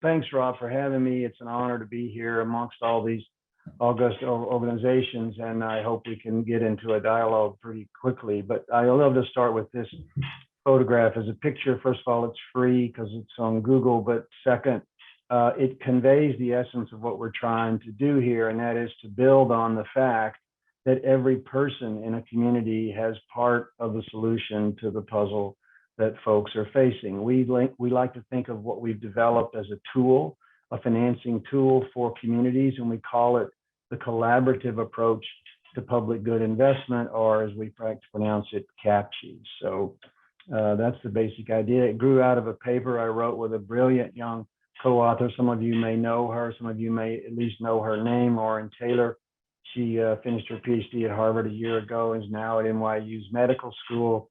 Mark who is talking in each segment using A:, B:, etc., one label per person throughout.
A: Thanks, Rob, for having me. It's an honor to be here amongst all these august organizations, and I hope we can get into a dialogue pretty quickly. But I love to start with this photograph as a picture. First of all, it's free because it's on Google, but second, it conveys the essence of what we're trying to do here, and that is to build on the fact that every person in a community has part of the solution to the puzzle that folks are facing. We like to think of what we've developed as a tool, a financing tool for communities, and we call it the collaborative approach to public good investment, or as we like to pronounce it, CAPCHI. So that's the basic idea. It grew out of a paper I wrote with a brilliant young co-author. Some of you may know her, some of you may at least know her name, Lauren Taylor. She finished her PhD at Harvard a year ago and is now at NYU's medical school.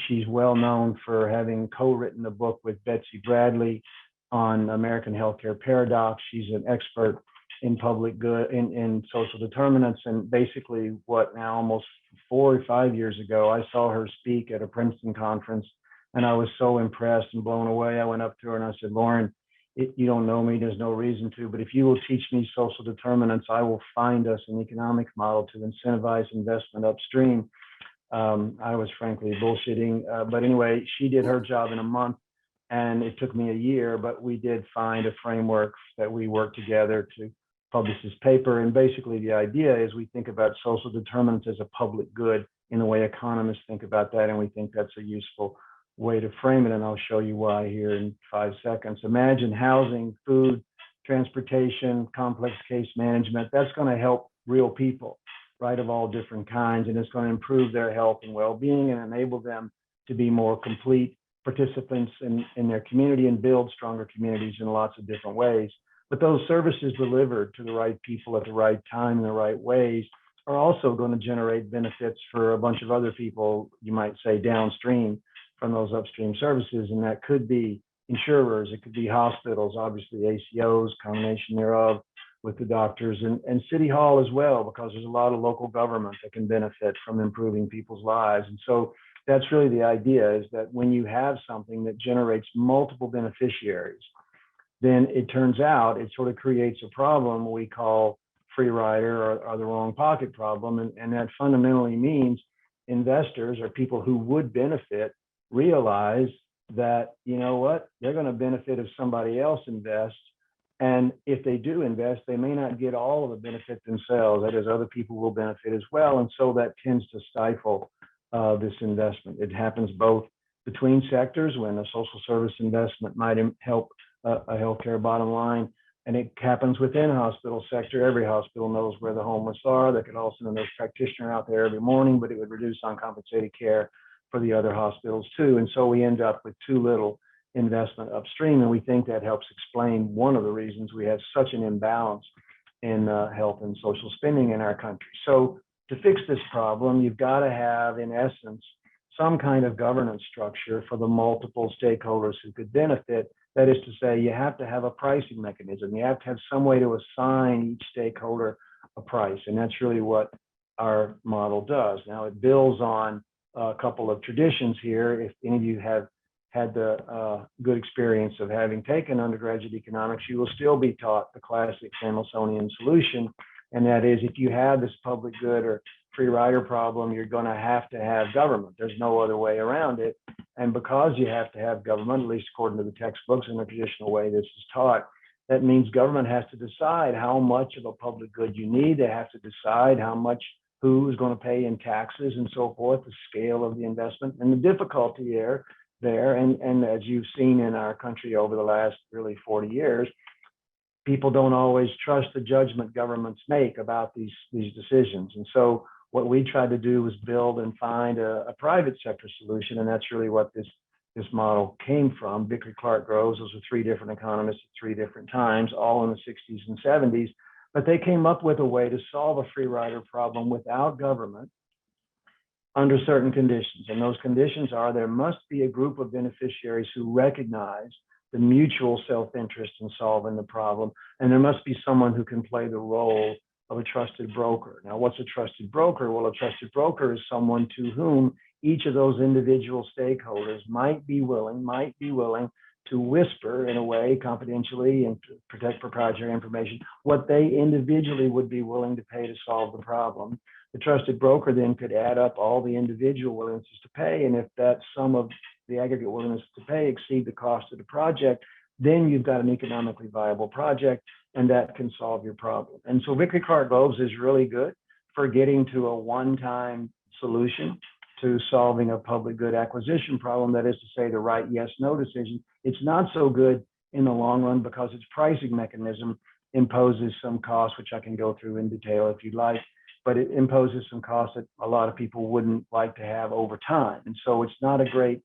A: She's well known for having co-written a book with Betsy Bradley on American healthcare paradox. She's an expert in public good, in social determinants. And basically what now almost 4 or 5 years ago, I saw her speak at a Princeton conference and I was so impressed and blown away. I went up to her and I said, Lauren, you don't know me, there's no reason to, but if you will teach me social determinants, I will find us an economic model to incentivize investment upstream. I was frankly bullshitting, but anyway, she did her job in a month and it took me a year, but we did find a framework that we worked together to publish this paper. And basically the idea is we think about social determinants as a public good in the way economists think about that, and we think that's a useful way to frame it, and I'll show you why here in 5 seconds. Imagine housing, food, transportation, complex case management. That's going to help real people, right, of all different kinds, and it's going to improve their health and well-being and enable them to be more complete participants in their community and build stronger communities in lots of different ways. But those services delivered to the right people at the right time in the right ways are also going to generate benefits for a bunch of other people, you might say, downstream from those upstream services, and that could be insurers, it could be hospitals, obviously ACOs, combination thereof with the doctors, and City Hall as well, because there's a lot of local government that can benefit from improving people's lives. And so that's really the idea, is that when you have something that generates multiple beneficiaries, then it turns out it sort of creates a problem we call free rider or the wrong pocket problem, and that fundamentally means investors or people who would benefit realize that, you know what, they're going to benefit if somebody else invests. And if they do invest, they may not get all of the benefit themselves. That is, other people will benefit as well. And so that tends to stifle this investment. It happens both between sectors when a social service investment might help a healthcare bottom line. And it happens within a hospital sector. Every hospital knows where the homeless are. They could also send a nurse practitioner out there every morning, but it would reduce uncompensated care for the other hospitals too. And so we end up with too little investment upstream. And we think that helps explain one of the reasons we have such an imbalance in health and social spending in our country. So to fix this problem, you've got to have, in essence, some kind of governance structure for the multiple stakeholders who could benefit. That is to say, you have to have a pricing mechanism. You have to have some way to assign each stakeholder a price. And that's really what our model does. Now, it builds on a couple of traditions here. If any of you have had the good experience of having taken undergraduate economics, you will still be taught the classic Samuelsonian solution. And that is, if you have this public good or free rider problem, you're going to have government. There's no other way around it. And because you have to have government, at least according to the textbooks in the traditional way this is taught, that means government has to decide how much of a public good you need. They have to decide how much, who is going to pay in taxes and so forth, the scale of the investment, and the difficulty there. And as you've seen in our country over the last really 40 years, people don't always trust the judgment governments make about these decisions. And so what we tried to do was build and find a private sector solution, and that's really what this model came from. Vickery Clark Groves, those are 3 different economists at 3 different times, all in the 60s and 70s, but they came up with a way to solve a free rider problem without government under certain conditions. And those conditions are, there must be a group of beneficiaries who recognize the mutual self-interest in solving the problem, and there must be someone who can play the role of a trusted broker. Now, what's a trusted broker? Well, a trusted broker is someone to whom each of those individual stakeholders might be willing to whisper in a way confidentially and to protect proprietary information what they individually would be willing to pay to solve the problem. The trusted broker then could add up all the individual willingness to pay, and if that sum of the aggregate willingness to pay exceed the cost of the project, then you've got an economically viable project, and that can solve your problem. And so Victory Clark Globes is really good for getting to a one-time solution to solving a public good acquisition problem, that is to say the right yes/no decision. It's not so good in the long run because its pricing mechanism imposes some costs, which I can go through in detail if you'd like, but it imposes some costs that a lot of people wouldn't like to have over time. And so it's not a great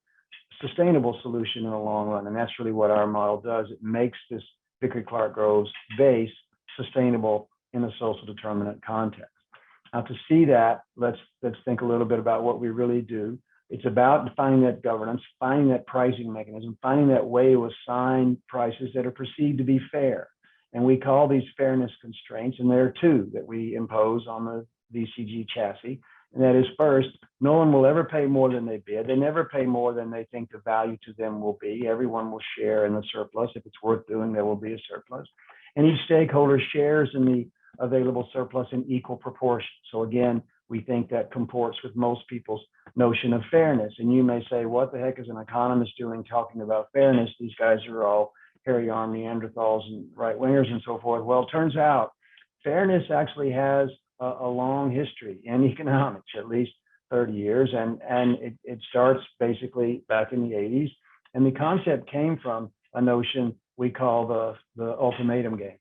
A: sustainable solution in the long run. And that's really what our model does. It makes this Victory Clark Groves base sustainable in a social determinant context. Now, to see that, let's think a little bit about what we really do. It's about defining that governance, finding that pricing mechanism, finding that way to assign prices that are perceived to be fair. And we call these fairness constraints, and there are two that we impose on the VCG chassis. And that is, first, no one will ever pay more than they bid. They never pay more than they think the value to them will be. Everyone will share in the surplus. If it's worth doing, there will be a surplus. And each stakeholder shares in the available surplus in equal proportion. So again, we think that comports with most people's notion of fairness. And you may say, what the heck is an economist doing talking about fairness? These guys are all hairy arm Neanderthals and right wingers and so forth. Well, it turns out fairness actually has a long history in economics, at least 30 years. And it starts basically back in the 80s. And the concept came from a notion we call the ultimatum game.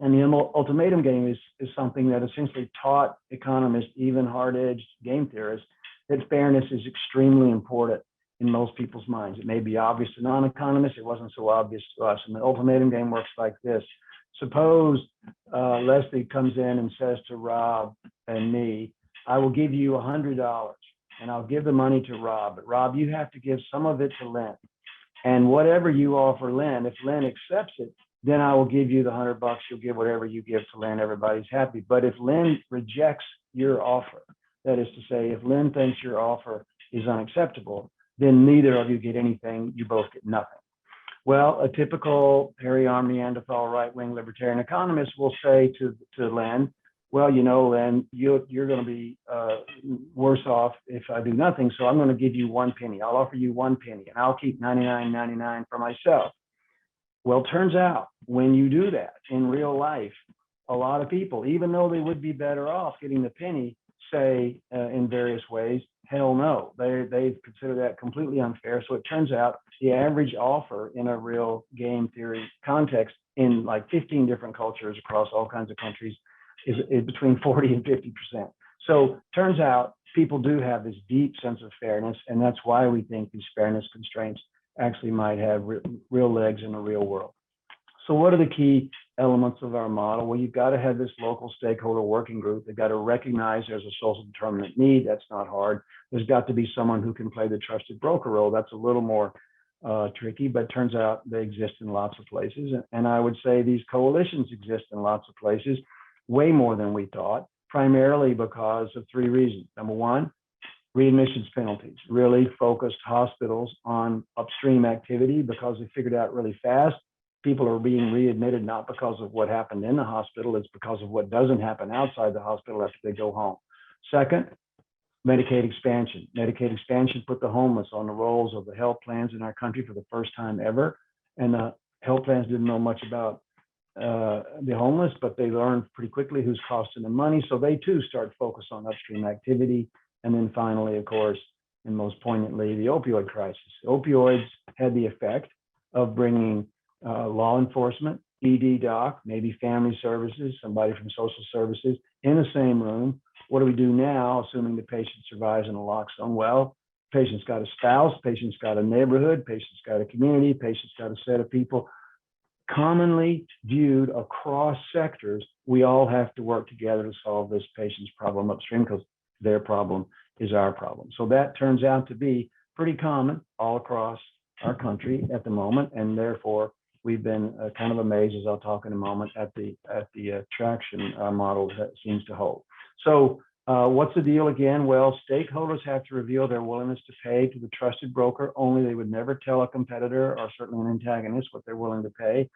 A: And the ultimatum game is something that essentially taught economists, even hard-edged game theorists, that fairness is extremely important in most people's minds. It may be obvious to non-economists. It wasn't so obvious to us. And the ultimatum game works like this. Suppose Leslie comes in and says to Rob and me, I will give you $100 and I'll give the money to Rob. But Rob, you have to give some of it to Len. And whatever you offer Len, if Len accepts it, then I will give you the $100. You'll give whatever you give to Len. Everybody's happy. But if Len rejects your offer, that is to say, if Len thinks your offer is unacceptable, then neither of you get anything. You both get nothing. Well, a typical hairy arm Neanderthal right-wing libertarian economist will say to Len, well, you know, Len, you're going to be worse off if I do nothing. So I'm going to give you 1 penny. I'll offer you 1 penny and I'll keep 99.99 for myself. Well, turns out when you do that in real life, a lot of people, even though they would be better off getting the penny, say in various ways, hell no. They consider that completely unfair. So it turns out the average offer in a real game theory context in like 15 different cultures across all kinds of countries is between 40 and 50%. So turns out people do have this deep sense of fairness, and that's why we think these fairness constraints actually might have real legs in the real world. So what are the key elements of our model? Well, you've got to have this local stakeholder working group. They've got to recognize there's a social determinant need. That's not hard. There's got to be someone who can play the trusted broker role. That's a little more tricky, but turns out they exist in lots of places. And I would say these coalitions exist in lots of places, way more than we thought, primarily because of 3 reasons. Number one, readmissions penalties really focused hospitals on upstream activity because they figured out really fast people are being readmitted not because of what happened in the hospital, it's because of what doesn't happen outside the hospital after they go home. Second, Medicaid expansion. Medicaid expansion put the homeless on the rolls of the health plans in our country for the first time ever. And the health plans didn't know much about the homeless, but they learned pretty quickly who's costing them money. So they too start focus on upstream activity. And then finally, of course, and most poignantly, the opioid crisis. Opioids had the effect of bringing law enforcement, ED doc, maybe family services, somebody from social services in the same room. What do we do now, assuming the patient survives in a lock zone? Well, patient's got a spouse, patient's got a neighborhood, patient's got a community, patient's got a set of people. Commonly viewed across sectors, we all have to work together to solve this patient's problem upstream because their problem is our problem. So that turns out to be pretty common all across our country at the moment, and therefore we've been kind of amazed, as I'll talk in a moment, at the traction our model seems to hold. So What's the deal again? Well, stakeholders have to reveal their willingness to pay to the trusted broker. Only they would never tell a competitor or certainly an antagonist what they're willing to pay.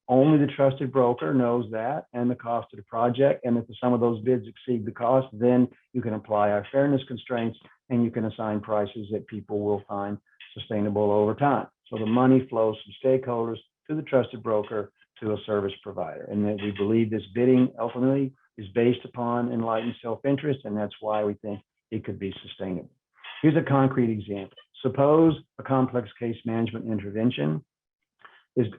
A: Only the trusted broker knows that and the cost of the project. And if the sum of those bids exceed the cost, then you can apply our fairness constraints and you can assign prices that people will find sustainable over time. So the money flows from stakeholders to the trusted broker to a service provider. And that we believe this bidding ultimately is based upon enlightened self-interest, and that's why we think it could be sustainable. Here's a concrete example. Suppose a complex case management intervention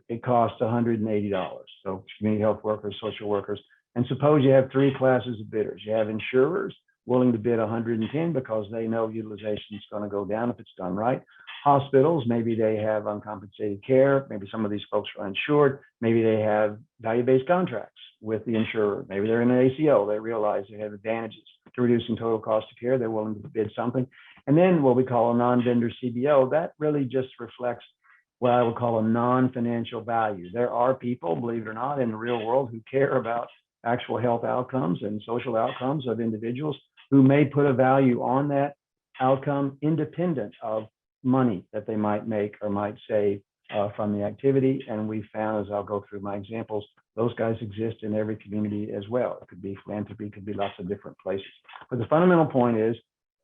A: it costs $180. So community health workers, social workers, and suppose you have three classes of bidders. You have insurers willing to bid 110 because they know utilization is going to go down if it's done right. Hospitals, maybe they have uncompensated care. Maybe some of these folks are uninsured. Maybe they have value-based contracts with the insurer. Maybe they're in an ACO. They realize they have advantages to reducing total cost of care. They're willing to bid something. And then what we call a non-vendor CBO, that really just reflects what I would call a non-financial value. There are people, believe it or not, in the real world who care about actual health outcomes and social outcomes of individuals who may put a value on that outcome independent of money that they might make or might save from the activity. And we found, as I'll go through my examples, those guys exist in every community as well. It could be philanthropy, it could be lots of different places. But the fundamental point is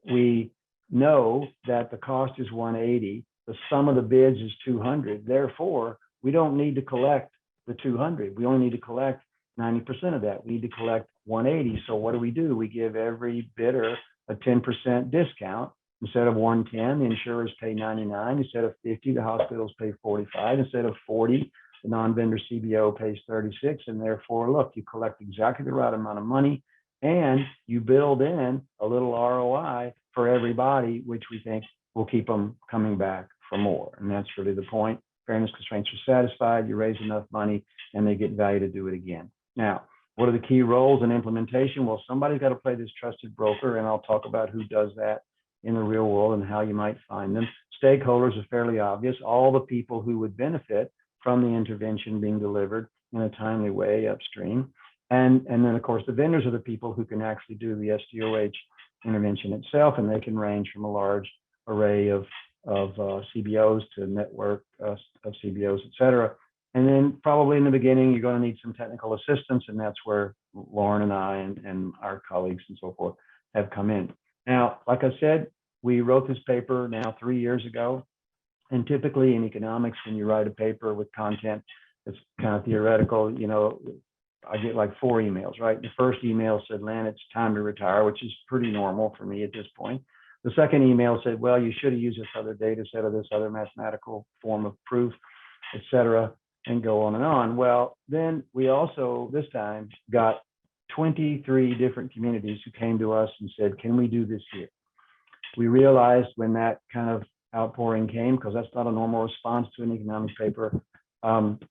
A: we know that the cost is 180. The sum of the bids is 200. Therefore, we don't need to collect the 200. We only need to collect 90% of that. We need to collect 180. So what do? We give every bidder a 10% discount. Instead of 110, the insurers pay 99. Instead of 50, the hospitals pay 45. Instead of 40, the non-vendor CBO pays 36. And therefore, look, you collect exactly the right amount of money and you build in a little ROI for everybody, which we think will keep them coming back for more. And that's really the point. Fairness constraints are satisfied, you raise enough money, and they get value to do it again. Now, what are the key roles in implementation? Well, somebody's got to play this trusted broker, and I'll talk about who does that in the real world and how you might find them. Stakeholders are fairly obvious. All the people who would benefit from the intervention being delivered in a timely way upstream. And then, of course, the vendors are the people who can actually do the SDOH intervention itself, and they can range from a large array of CBOs to network of CBOs, et cetera. And then probably in the beginning, you're going to need some technical assistance, and that's where Lauren and I and our colleagues and so forth have come in. Now, like I said, we wrote this paper now 3 years ago, and typically in economics, when you write a paper with content that's kind of theoretical, you know, I get like 4 emails, right? The first email said, Len, it's time to retire, which is pretty normal for me at this point. The second email said, well, you should have used this other data set or this other mathematical form of proof, et cetera, and go on and on. Well, then we also, this time, got 23 different communities who came to us and said, can we do this here? We realized when that kind of outpouring came, because that's not a normal response to an economics paper,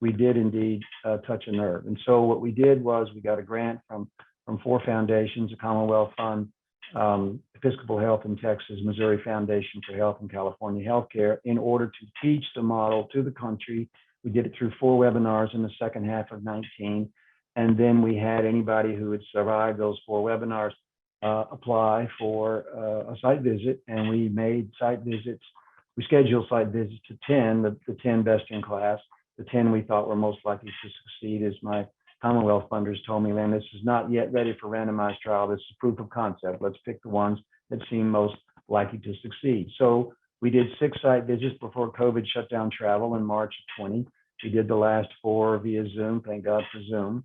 A: we did indeed touch a nerve. And so what we did was we got a grant from 4 foundations, a Commonwealth Fund, Episcopal Health in Texas, Missouri Foundation for Health, and California Healthcare, in order to teach the model to the country. We did it through 4 webinars in the second half of 19. And then we had anybody who had survived those 4 webinars apply for a site visit. And we made site visits. We scheduled site visits to 10, the 10 best in class, the 10 we thought were most likely to succeed. As my Commonwealth funders told me, Len, this is not yet ready for randomized trial. This is proof of concept. Let's pick the ones that seem most likely to succeed. So we did 6 site visits before COVID shut down travel in March of 20. We did the last 4 via Zoom, thank God for Zoom.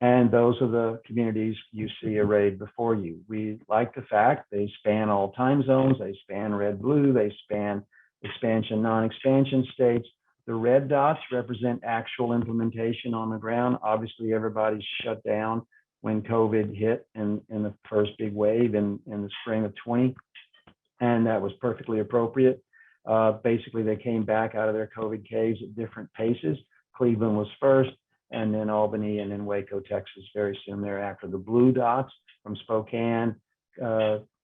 A: And those are the communities you see arrayed before you. We like the fact they span all time zones, they span red, blue, they span expansion, non-expansion states. The red dots represent actual implementation on the ground. Obviously, everybody's shut down when COVID hit in the first big wave in the spring of 20. And that was perfectly appropriate. Basically, they came back out of their COVID caves at different paces. Cleveland was first, and then Albany, and then Waco, Texas, very soon thereafter. The blue dots from Spokane,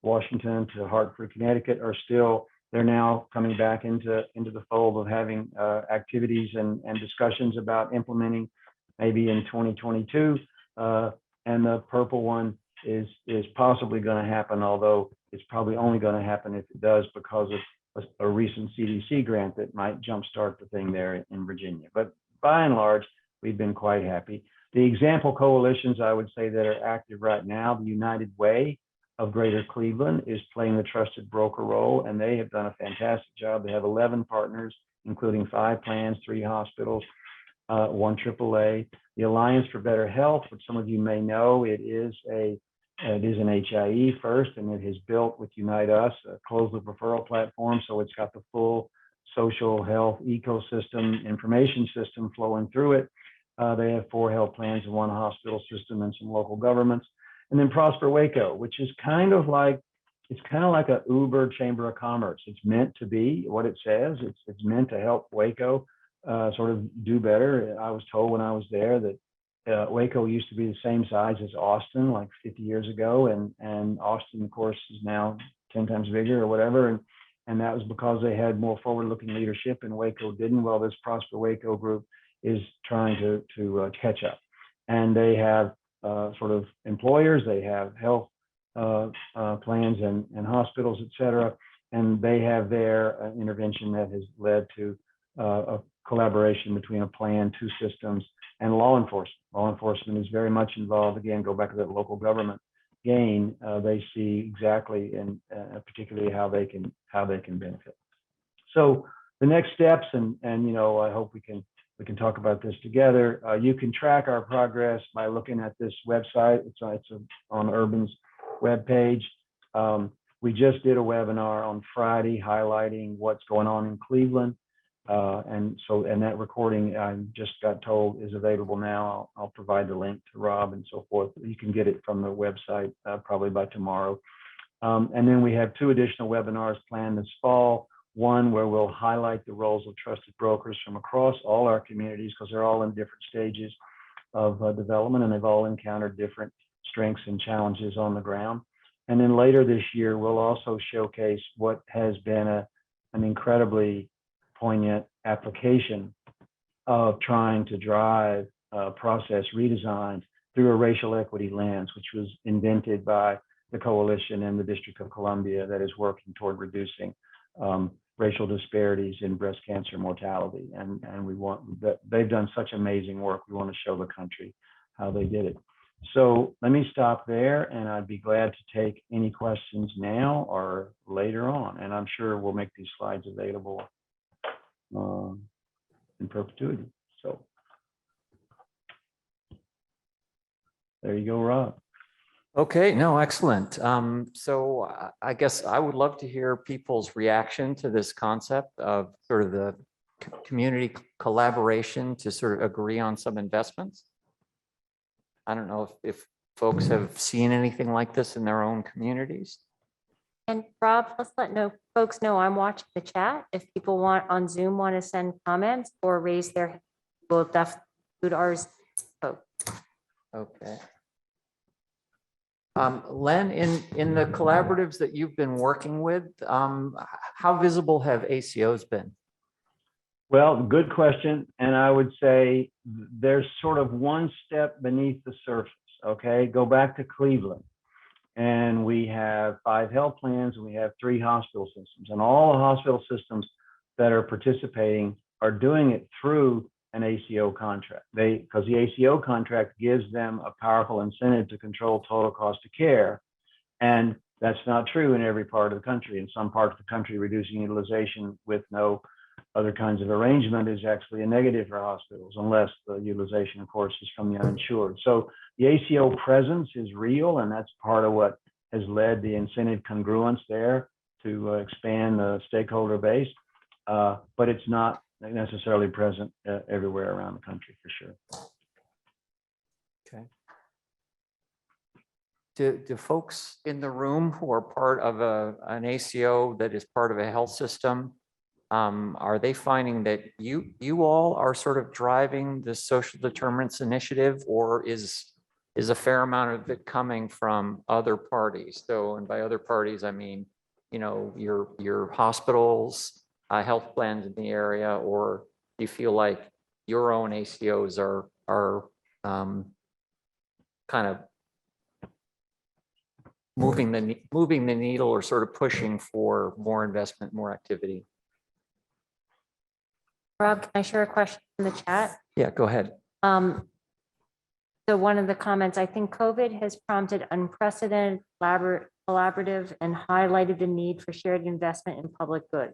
A: Washington to Hartford, Connecticut are still, they're now coming back into the fold of having activities and discussions about implementing maybe in 2022. And the purple one is possibly going to happen, although it's probably only going to happen if it does because of a recent CDC grant that might jumpstart the thing there in Virginia. But by and large, we've been quite happy. The example coalitions I would say that are active right now, the United Way of Greater Cleveland is playing the trusted broker role, and they have done a fantastic job. They have 11 partners, including 5 plans, 3 hospitals, 1 AAA. The Alliance for Better Health, which some of you may know, it is an HIE first, and it has built with Unite Us, a closed loop referral platform. So it's got the full social health ecosystem information system flowing through it. They have 4 health plans and 1 hospital system and some local governments. And then Prosper Waco, which is kind of like a Uber Chamber of Commerce. It's meant to be what it says. It's meant to help Waco sort of do better. I was told when I was there that Waco used to be the same size as Austin like 50 years ago, and Austin, of course, is now 10 times bigger or whatever. And that was because they had more forward-looking leadership, and Waco didn't. Well, this Prosper Waco group is trying to catch up, and they have sort of employers, they have health plans and hospitals, et cetera, and they have their intervention that has led to a collaboration between a plan, 2 systems, and law enforcement. Law enforcement is very much involved. Again, go back to that local government gain. They see exactly and particularly how they can benefit. So the next steps, and I hope we can talk about this together. You can track our progress by looking at this website. It's on Urban's webpage. We just did a webinar on Friday highlighting what's going on in Cleveland. And that recording, I just got told, is available now. I'll provide the link to Rob and so forth. You can get it from the website probably by tomorrow. And then we have 2 additional webinars planned this fall. One where we'll highlight the roles of trusted brokers from across all our communities, because they're all in different stages of development, and they've all encountered different strengths and challenges on the ground. And then later this year, we'll also showcase what has been an incredibly poignant application of trying to drive process redesign through a racial equity lens, which was invented by the coalition in the District of Columbia that is working toward reducing racial disparities in breast cancer mortality. And we want that. They've done such amazing work. We want to show the country how they did it. So let me stop there, and I'd be glad to take any questions now or later on. And I'm sure we'll make these slides available in perpetuity. So there you go, Rob.
B: Okay, no, excellent. So I guess I would love to hear people's reaction to this concept of sort of the community collaboration to sort of agree on some investments. I don't know if folks have seen anything like this in their own communities.
C: And Rob, let's let folks know I'm watching the chat. If people on Zoom want to send comments or raise their hand, we'll definitely include ours. Oh.
B: Okay. Len, in the collaboratives that you've been working with, how visible have ACOs been?
A: Well, good question. And I would say there's sort of one step beneath the surface. Okay, go back to Cleveland. And we have 5 health plans, and we have 3 hospital systems. And all the hospital systems that are participating are doing it through an ACO contract. Because the ACO contract gives them a powerful incentive to control total cost of care. And that's not true in every part of the country. In some parts of the country, reducing utilization with no other kinds of arrangement is actually a negative for hospitals, unless the utilization, of course, is from the uninsured. So the ACO presence is real, and that's part of what has led the incentive congruence there to expand the stakeholder base. But it's not necessarily present everywhere around the country, for sure.
B: Okay. Do folks in the room who are part of an ACO that is part of a health system, are they finding that you all are sort of driving the social determinants initiative, or is a fair amount of it coming from other parties? So, and by other parties, I mean, your hospitals, health plans in the area, or do you feel like your own ACOs are kind of moving the needle or sort of pushing for more investment, more activity.
C: Rob, can I share a question in the chat?
B: Yeah, go ahead.
C: So one of the comments, I think COVID has prompted unprecedented collaborative and highlighted the need for shared investment in public good.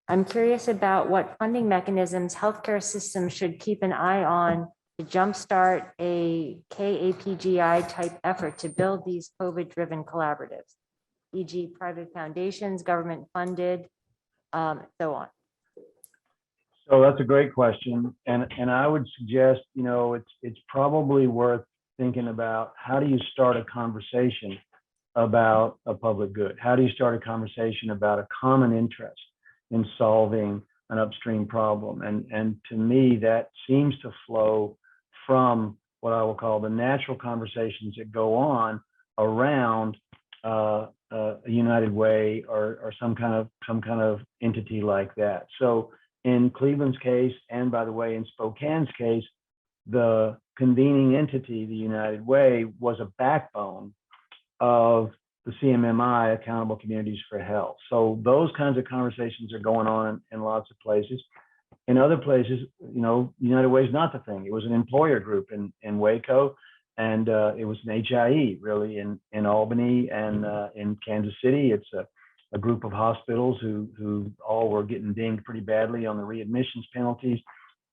C: I'm curious about what funding mechanisms healthcare systems should keep an eye on to jumpstart a KAPGI type effort to build these COVID-driven collaboratives, e.g. private foundations, government funded, so on.
A: So that's a great question. And I would suggest, you know, it's probably worth thinking about how do you start a conversation about a public good? How do you start a conversation about a common interest in solving an upstream problem? And to me, that seems to flow from what I will call the natural conversations that go on around a United Way or some kind of entity like that. So in Cleveland's case, and by the way, in Spokane's case, the convening entity, the United Way, was a backbone of the CMMI, Accountable Communities for Health. So those kinds of conversations are going on in lots of places. In other places, you know, United Way is not the thing. It was an employer group in Waco, and it was an HIE really in Albany and in Kansas City. It's a group of hospitals who all were getting dinged pretty badly on the readmissions penalties.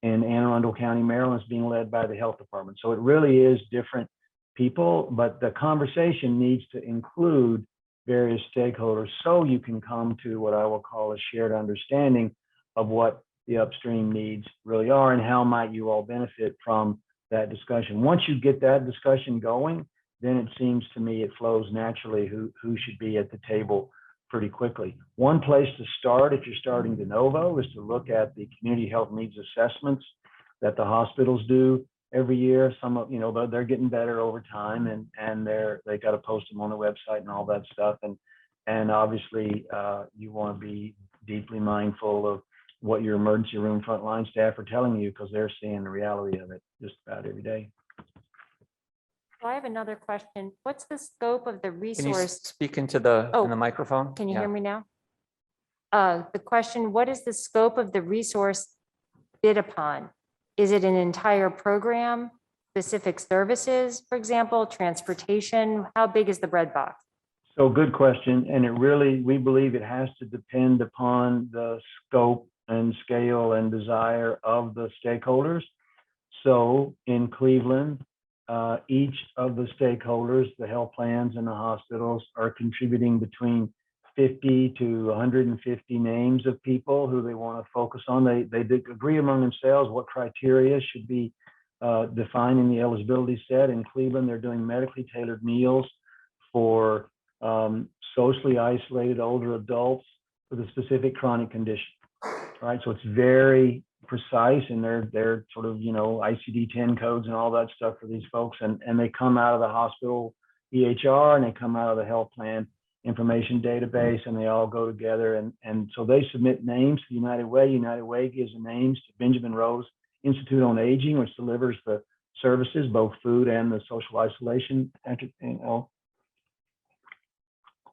A: In Anne Arundel County, Maryland, is being led by the health department. So it really is different people, but the conversation needs to include various stakeholders so you can come to what I will call a shared understanding of what the upstream needs really are and how might you all benefit from that discussion. Once you get that discussion going, then it seems to me it flows naturally who should be at the table pretty quickly. One place to start if you're starting de novo is to look at the community health needs assessments that the hospitals do every year. Some of, you know, they're getting better over time, and they got to post them on the website and all that stuff. And obviously you want to be deeply mindful of what your emergency room frontline staff are telling you, because they're seeing the reality of it just about every day.
C: So I have another question. What's the scope of the
B: Can you
C: resource?
B: speak into the
C: Oh,
B: in the microphone?
C: Can you
B: Yeah.
C: hear me now? The question, what is the scope of the resource bid upon? Is it an entire program, specific services, for example, transportation? How big is the breadbox?
A: So good question. And it really, we believe it has to depend upon the scope and scale and desire of the stakeholders. So in Cleveland, each of the stakeholders, the health plans and the hospitals, are contributing between 50 to 150 names of people who they want to focus on. They agree among themselves what criteria should be defined in the eligibility set. In Cleveland, they're doing medically tailored meals for socially isolated older adults with a specific chronic condition. Right, so it's very precise, and they're sort of, you know, ICD-10 codes and all that stuff for these folks, and they come out of the hospital EHR and they come out of the health plan information database, and they all go together, and so they submit names to the United Way. United Way gives the names to Benjamin Rose Institute on Aging, which delivers the services, both food and the social isolation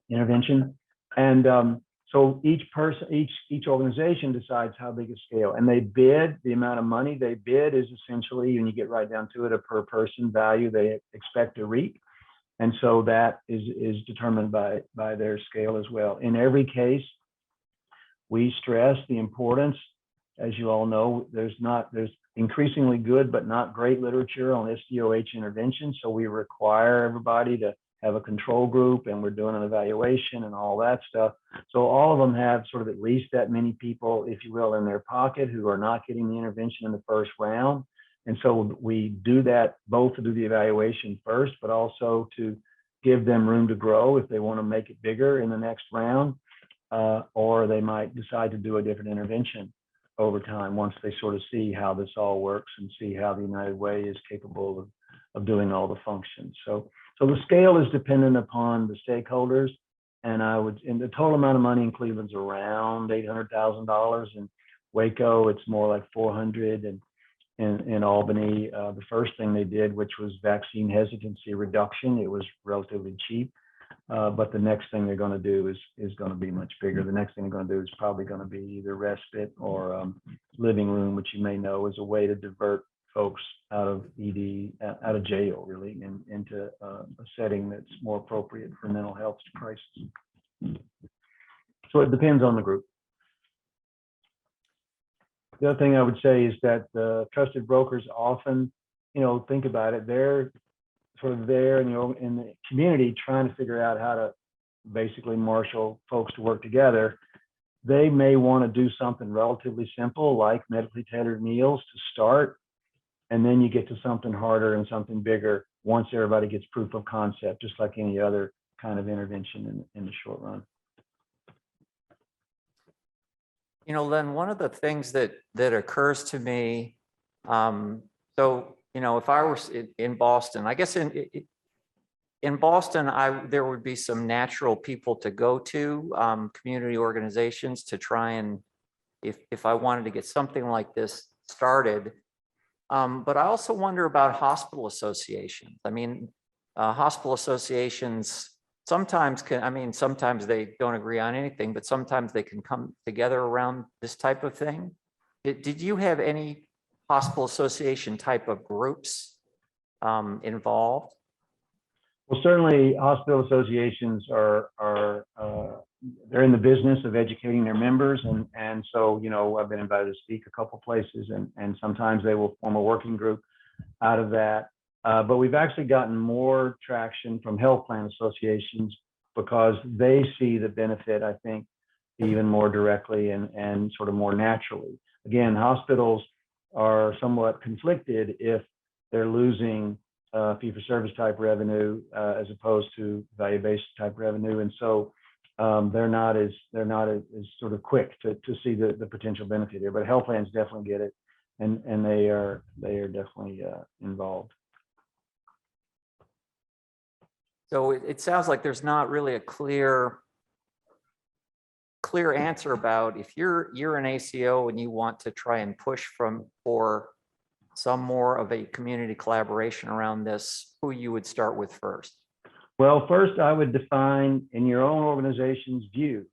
A: intervention. And so each person, each organization decides how big a scale, and they bid. The amount of money they bid is essentially, when you get right down to it, a per person value they expect to reap. And so that is determined by their scale as well. In every case, we stress the importance. As you all know, there's increasingly good but not great literature on SDOH intervention. So we require everybody to have a control group, and we're doing an evaluation and all that stuff. So all of them have sort of at least that many people, if you will, in their pocket who are not getting the intervention in the first round. And so we do that both to do the evaluation first, but also to give them room to grow if they want to make it bigger in the next round, or they might decide to do a different intervention over time once they sort of see how this all works and see how the United Way is capable of doing all the functions. So the scale is dependent upon the stakeholders, and the total amount of money in Cleveland's around $800,000. In Waco, it's more like 400, in Albany. The first thing they did, which was vaccine hesitancy reduction, it was relatively cheap. But the next thing they're going to do is going to be much bigger. The next thing they're going to do is probably going to be either respite or living room, which you may know is a way to divert folks out of ED, out of jail, really, into a setting that's more appropriate for mental health crisis. So it depends on the group. The other thing I would say is that the trusted brokers often, think about it, they're sort of there in the community trying to figure out how to basically marshal folks to work together. They may want to do something relatively simple like medically tailored meals to start, and then you get to something harder and something bigger once everybody gets proof of concept, just like any other kind of intervention in the short run.
B: Len, one of the things that occurs to me, if I were in Boston, I guess in Boston, there would be some natural people to go to, community organizations to try and, if I wanted to get something like this started. But I also wonder about hospital associations. I mean, hospital associations sometimes sometimes they don't agree on anything, but sometimes they can come together around this type of thing. Did you have any hospital association type of groups involved?
A: Well, certainly hospital associations are they're in the business of educating their members, and so I've been invited to speak a couple places, and sometimes they will form a working group out of that. But we've actually gotten more traction from health plan associations because they see the benefit, I think, even more directly and sort of more naturally. Again, hospitals are somewhat conflicted if they're losing fee-for-service type revenue as opposed to value-based type revenue, and so they're not as sort of quick to see the potential benefit here. But health plans definitely get it, and they are definitely involved.
B: So it sounds like there's not really a clear answer about if you're an ACO and you want to try and push for some more of a community collaboration around this, who you would start with first.
A: Well, first I would define in your own organization's view,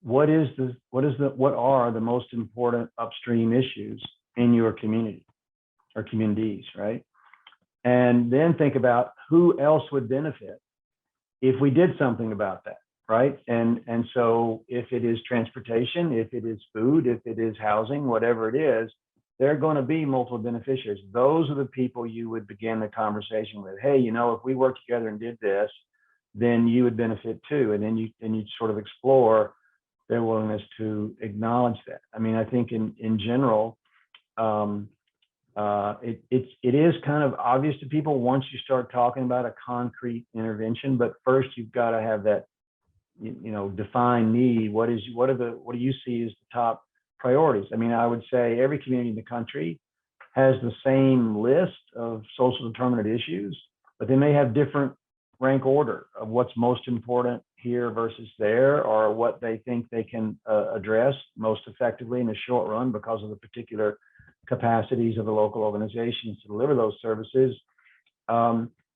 A: what are the most important upstream issues in your community or communities, right? And then think about who else would benefit if we did something about that, right? And so if it is transportation, if it is food, if it is housing, whatever it is, there are going to be multiple beneficiaries. Those are the people you would begin the conversation with. Hey, if we work together and did this, then you would benefit too. And then you sort of explore their willingness to acknowledge that. I mean, I think in general, it is kind of obvious to people once you start talking about a concrete intervention, but first you've got to have that, defined need. What do you see as the top priorities? I mean, I would say every community in the country has the same list of social determinant issues, but they may have different rank order of what's most important here versus there, or what they think they can address most effectively in the short run because of the particular capacities of the local organizations to deliver those services.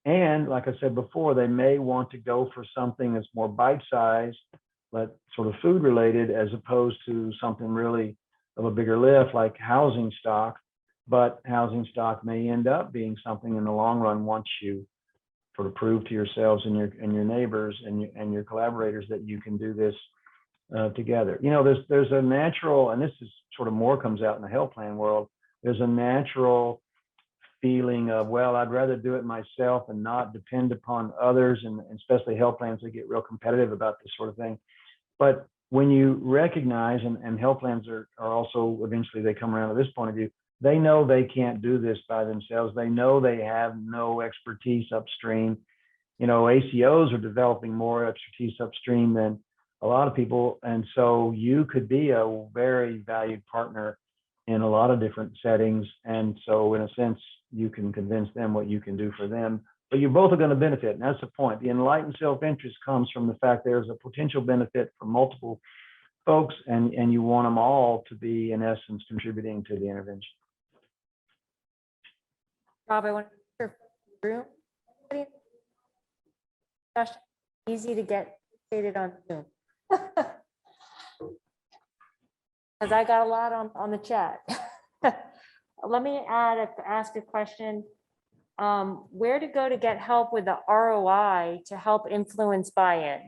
A: And like I said before, they may want to go for something that's more bite-sized, but sort of food related, as opposed to something really of a bigger lift like housing stock. But housing stock may end up being something in the long run once you sort of prove to yourselves and your neighbors and your collaborators that you can do this together. There's a natural, and this is sort of more comes out in the health plan world, there's a natural feeling of, well, I'd rather do it myself and not depend upon others, and especially health plans, they get real competitive about this sort of thing. But when you recognize, and health plans are also, eventually they come around to this point of view, they know they can't do this by themselves. They know they have no expertise upstream. ACOs are developing more expertise upstream than a lot of people. And so you could be a very valued partner in a lot of different settings. And so in a sense, you can convince them what you can do for them, but you both are going to benefit. And that's the point. The enlightened self-interest comes from the fact there's a potential benefit for multiple folks, and you want them all to be, in essence, contributing to the intervention.
C: Rob, I want to room. Anybody? Gosh, easy to get stated on Zoom. Because I got a lot on the chat. Let me ask a question. Where to go to get help with the ROI to help influence buy-in?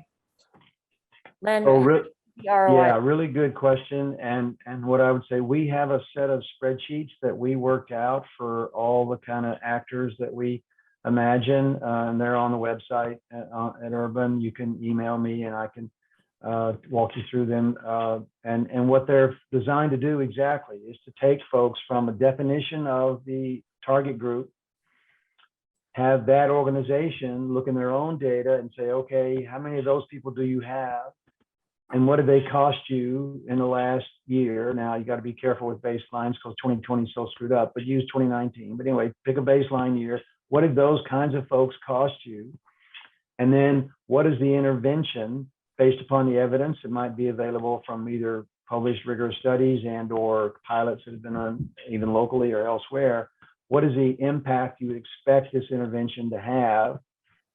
C: Len,
A: Oh,
C: the ROI.
A: yeah, really good question. And what I would say, we have a set of spreadsheets that we worked out for all the kind of actors that we imagine, and they're on the website at Urban. You can email me and I can walk you through them. And what they're designed to do exactly is to take folks from a definition of the target group, have that organization look in their own data and say, okay, how many of those people do you have? And what did they cost you in the last year? Now, you got to be careful with baselines because 2020 is so screwed up, but use 2019. But anyway, pick a baseline year. What did those kinds of folks cost you? And then what is the intervention based upon the evidence that might be available from either published rigorous studies and or pilots that have been on even locally or elsewhere? What is the impact you would expect this intervention to have?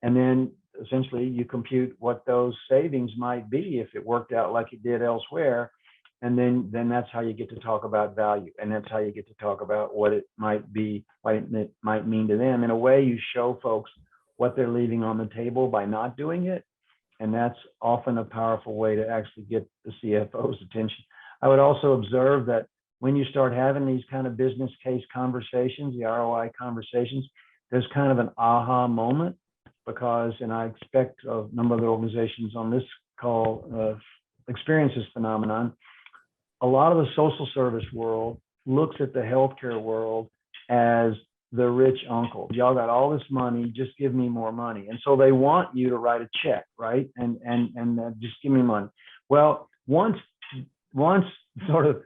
A: And then essentially you compute what those savings might be if it worked out like it did elsewhere. And then that's how you get to talk about value. And that's how you get to talk about what it might be, what it might mean to them. In a way, you show folks what they're leaving on the table by not doing it. And that's often a powerful way to actually get the CFO's attention. I would also observe that when you start having these kind of business case conversations, the ROI conversations, there's kind of an aha moment because, and I expect a number of the organizations on this call experience this phenomenon. A lot of the social service world looks at the healthcare world as the rich uncle. Y'all got all this money, just give me more money. And so they want you to write a check, right? And just give me money. Well, once sort of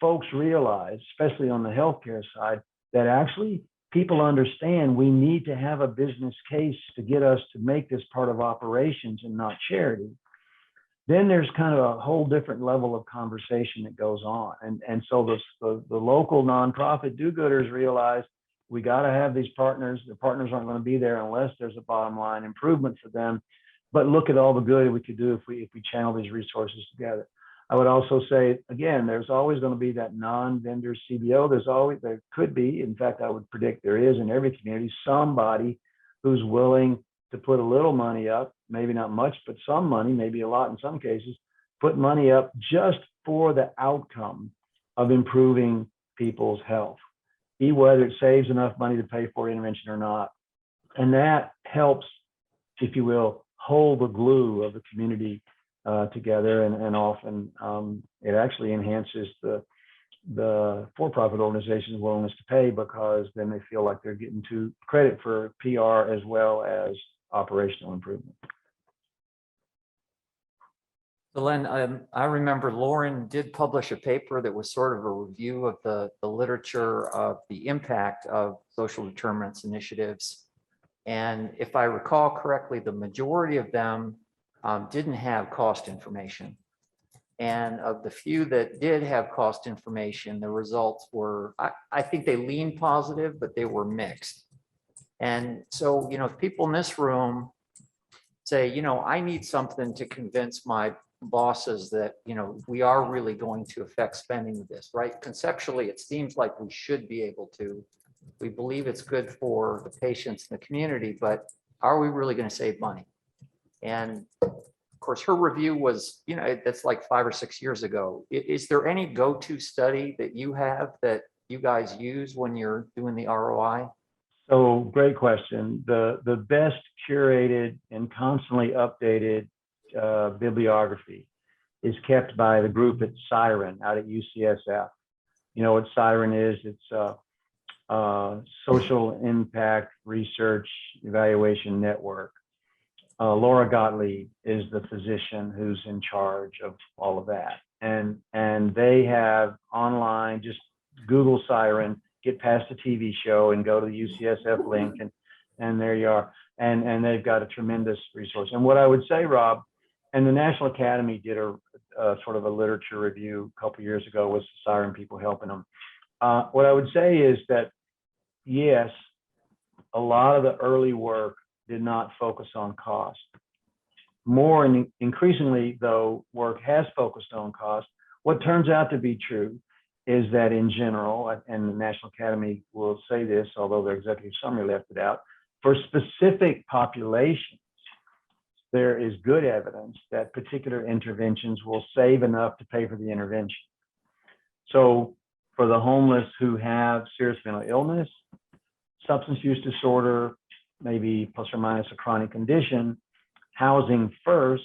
A: folks realize, especially on the healthcare side, that actually people understand we need to have a business case to get us to make this part of operations and not charity, then there's kind of a whole different level of conversation that goes on. And so the local nonprofit do-gooders realize we got to have these partners. The partners aren't going to be there unless there's a bottom line improvement for them. But look at all the good we could do if we channel these resources together. I would also say, again, there's always going to be that non-vendor CBO. There could be, in fact, I would predict there is in every community, somebody who's willing to put a little money up, maybe not much, but some money, maybe a lot in some cases, put money up just for the outcome of improving people's health, whether it saves enough money to pay for intervention or not. And that helps, if you will, hold the glue of the community together, and often it actually enhances the for-profit organization's willingness to pay because then they feel like they're getting to credit for PR as well as operational improvement.
B: So Len, I remember Lauren did publish a paper that was sort of a review of the literature of the impact of social determinants initiatives. And if I recall correctly, the majority of them didn't have cost information. And of the few that did have cost information, the results were, I think they leaned positive, but they were mixed. And so, if people in this room say, I need something to convince my bosses that, we are really going to affect spending with this, right? Conceptually, it seems like we should be able to. We believe it's good for the patients in the community, but are we really going to save money? And of course, her review was, that's like 5 or 6 years ago. Is there any go-to study that you have that you guys use when you're doing the ROI?
A: So great question. The best curated and constantly updated bibliography is kept by the group at Siren out at UCSF. You know what Siren is? It's Social Impact Research Evaluation Network. Laura Gottlieb is the physician who's in charge of all of that. And they have online, just Google Siren, get past the TV show and go to the UCSF link, and there you are. And they've got a tremendous resource. And what I would say, Rob, and the National Academy did a sort of a literature review a couple of years ago with Siren people helping them. What I would say is that, yes, a lot of the early work did not focus on cost. More and increasingly, though, work has focused on cost. What turns out to be true is that in general, and the National Academy will say this, although their executive summary left it out, for specific populations, there is good evidence that particular interventions will save enough to pay for the intervention. So for the homeless who have serious mental illness, substance use disorder, maybe plus or minus a chronic condition, housing first,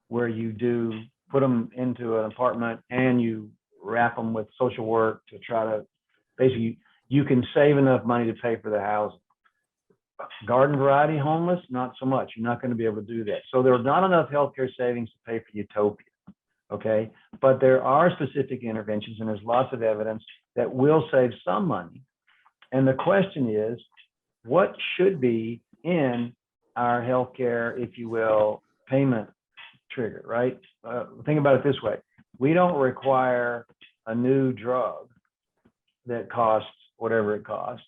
A: where you do put them into an apartment and you wrap them with social work to try to, basically, you can save enough money to pay for the housing. Garden variety homeless, not so much. You're not going to be able to do that. So there's not enough healthcare savings to pay for utopia, okay? But there are specific interventions, and there's lots of evidence that will save some money. And the question is, what should be in our healthcare, if you will, payment trigger, right? Think about it this way. We don't require a new drug that costs whatever it costs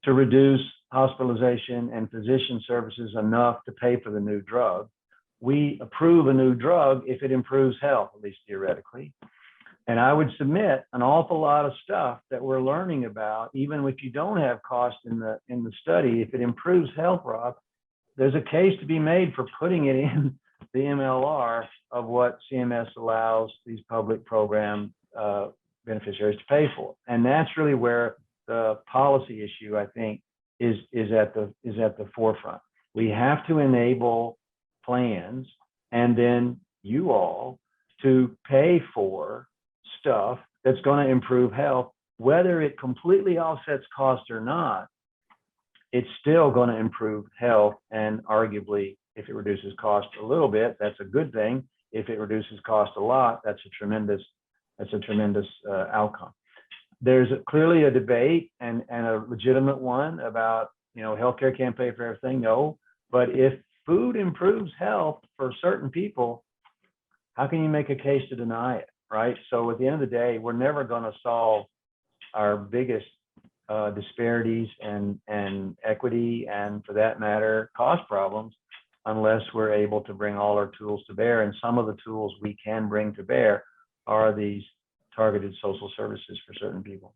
A: to reduce hospitalization and physician services enough to pay for the new drug. We approve a new drug if it improves health, at least theoretically. And I would submit an awful lot of stuff that we're learning about, even if you don't have cost in the study, if it improves health, Rob, there's a case to be made for putting it in the MLR of what CMS allows these public program beneficiaries to pay for. And that's really where the policy issue, I think, is at the forefront. We have to enable plans and then you all to pay for stuff that's going to improve health, whether it completely offsets cost or not. It's still going to improve health, and arguably, if it reduces cost a little bit, that's a good thing. If it reduces cost a lot, that's a tremendous outcome. There's clearly a debate and a legitimate one about, healthcare can't pay for everything. No, but if food improves health for certain people, how can you make a case to deny it, right? So at the end of the day, we're never going to solve our biggest disparities and equity, and for that matter, cost problems, unless we're able to bring all our tools to bear. And some of the tools we can bring to bear are these targeted social services for certain people.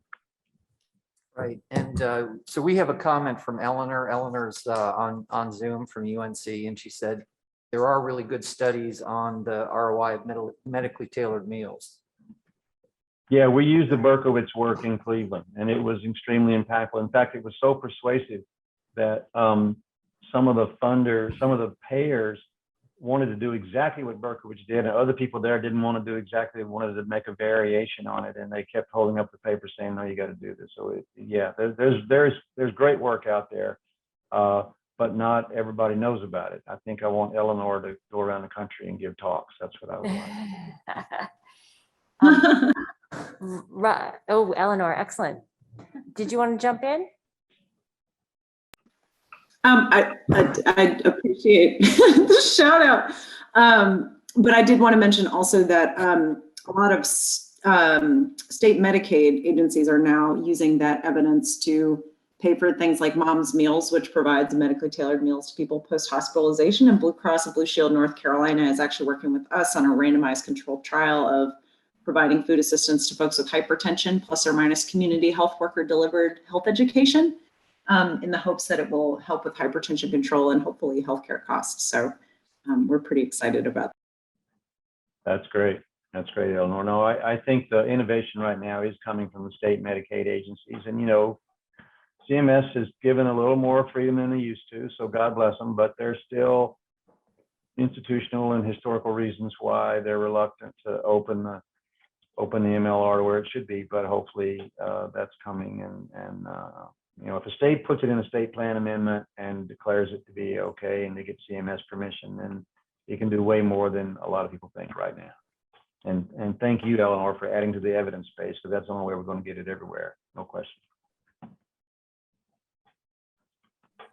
B: Right. And so we have a comment from Eleanor. Eleanor's on Zoom from UNC, and she said, there are really good studies on the ROI of medically tailored meals.
A: Yeah, we used the Berkowitz work in Cleveland, and it was extremely impactful. In fact, it was so persuasive that some of the payers wanted to do exactly what Berkowitz did, and other people there didn't want to do exactly, wanted to make a variation on it, and they kept holding up the paper saying, no, you got to do this. So there's great work out there, but not everybody knows about it. I think I want Eleanor to go around the country and give talks. That's what I would like.
C: Right. Oh, Eleanor, excellent. Did you want to jump in?
D: I appreciate the shout out. But I did want to mention also that a lot of state Medicaid agencies are now using that evidence to pay for things like Mom's Meals, which provides medically tailored meals to people post-hospitalization. And Blue Cross and Blue Shield North Carolina is actually working with us on a randomized controlled trial of providing food assistance to folks with hypertension, plus or minus community health worker delivered health education, in the hopes that it will help with hypertension control and hopefully healthcare costs. So we're pretty excited about that.
A: That's great. That's great, Eleanor. No, I think the innovation right now is coming from the state Medicaid agencies. And, CMS has given a little more freedom than they used to, so God bless them, but there's still institutional and historical reasons why they're reluctant to open the MLR to where it should be, but hopefully that's coming. And if a state puts it in a state plan amendment and declares it to be okay and they get CMS permission, then it can do way more than a lot of people think right now. And thank you, Eleanor, for adding to the evidence base, because that's the only way we're going to get it everywhere. No question.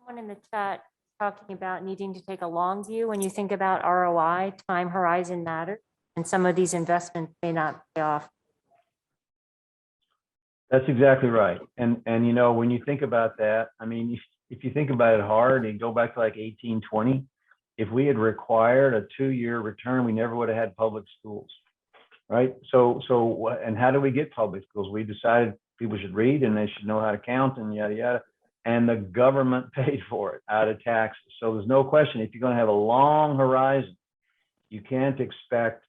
C: Someone in the chat talking about needing to take a long view when you think about ROI, time horizon matter, and some of these investments may not pay off.
A: That's exactly right. And when you think about that, I mean, if you think about it hard and go back to like 1820, if we had required a 2-year return, we never would have had public schools, right? And how do we get public schools? We decided people should read and they should know how to count and yada, yada. And the government paid for it out of taxes. So there's no question, if you're going to have a long horizon, you can't expect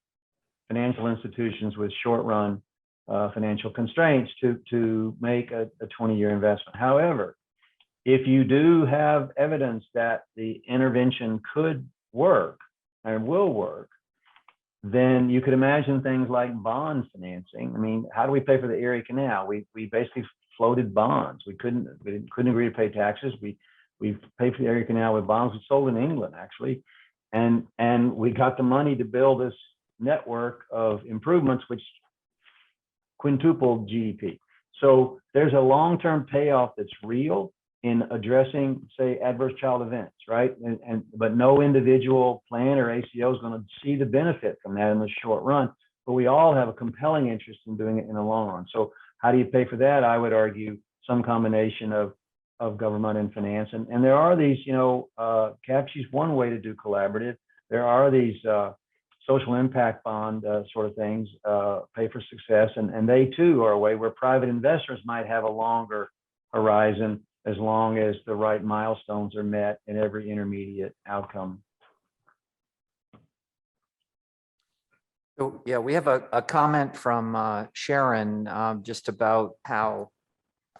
A: financial institutions with short-run financial constraints to make a 20-year investment. However, if you do have evidence that the intervention could work and will work, then you could imagine things like bond financing. I mean, how do we pay for the Erie Canal? We basically floated bonds. We couldn't agree to pay taxes. We paid for the Erie Canal with bonds we sold in England, actually, and we got the money to build this network of improvements which quintupled GDP. So there's a long-term payoff that's real in addressing, say, adverse child events, right? But no individual plan or ACO is going to see the benefit from that in the short run. But we all have a compelling interest in doing it in the long run. So how do you pay for that? I would argue some combination of government and finance. And there are these, CAPG is one way to do collaborative. There are these social impact bond sort of things, pay for success. And they too are a way where private investors might have a longer horizon as long as the right milestones are met in every intermediate outcome.
B: So, yeah, we have a comment from Sharon just about how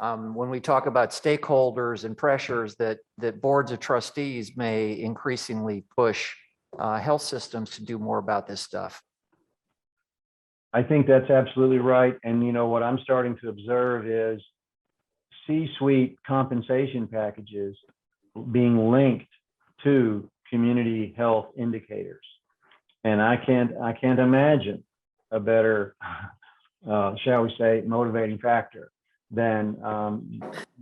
B: when we talk about stakeholders and pressures that boards of trustees may increasingly push health systems to do more about this stuff.
A: I think that's absolutely right. And what I'm starting to observe is C-suite compensation packages being linked to community health indicators. And I can't imagine a better, shall we say, motivating factor than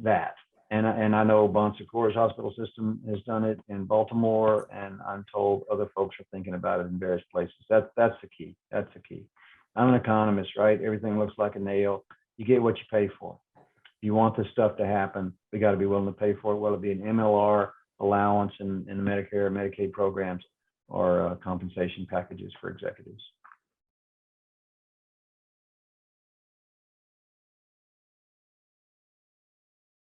A: that. And I know Bon Secours Hospital System has done it in Baltimore, and I'm told other folks are thinking about it in various places. That's the key. That's the key. I'm an economist, right? Everything looks like a nail. You get what you pay for. If you want this stuff to happen, we got to be willing to pay for it, whether it be an MLR allowance in the Medicare or Medicaid programs or compensation packages for executives.